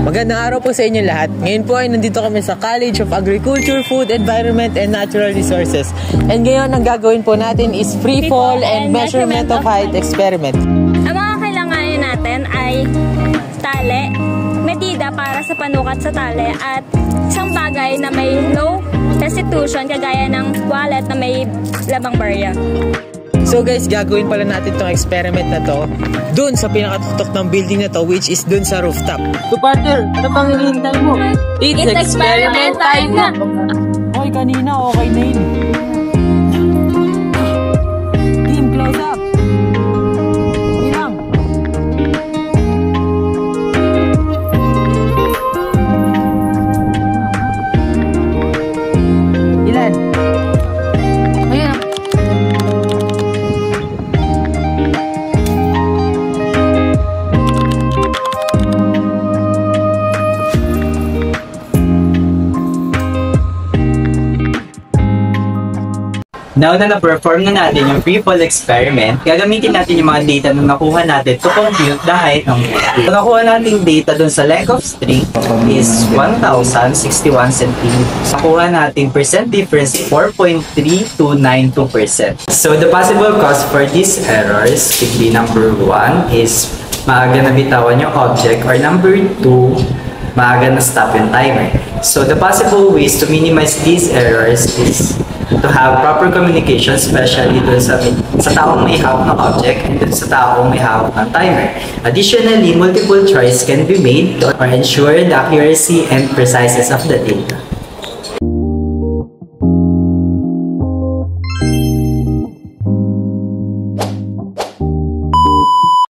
Magandang araw po sa inyo lahat. Ngayon po ay nandito kami sa College of Agriculture, Food, Environment, and Natural Resources. And ngayon ang gagawin po natin is free fall and measurement of height experiment. Ang mga kailanganin natin ay tali, medida para sa panukat sa tali, at isang bagay na may low restitution kagaya ng wallet na may labang barya. So guys, gagawin pala natin tong experiment na to dun sa pinakatutok ng building na to, which is dun sa rooftop. So partner, ano pang hinihintay mo? It's experiment time na! Okay, kanina okay na yun. Team, close up! Ilang? Ilan? Ayan. Now na na-perform na natin yung free fall experiment, gagamitin natin yung mga data na nakuha natin to compute the height ng building. So, nakuha natin data dun sa length of string is 1,061 cm. Nakuha natin percent difference 4.3292%. So the possible cause for these errors could be number 1 is maaga na bitawan yung object, or number 2, maaga na stop yung timer. So the possible ways to minimize these errors is to have proper communication, especially dun sa taong may hawak ng object and dun sa taong may hawak ng timer. Additionally, multiple tries can be made to ensure the accuracy and preciseness of the data.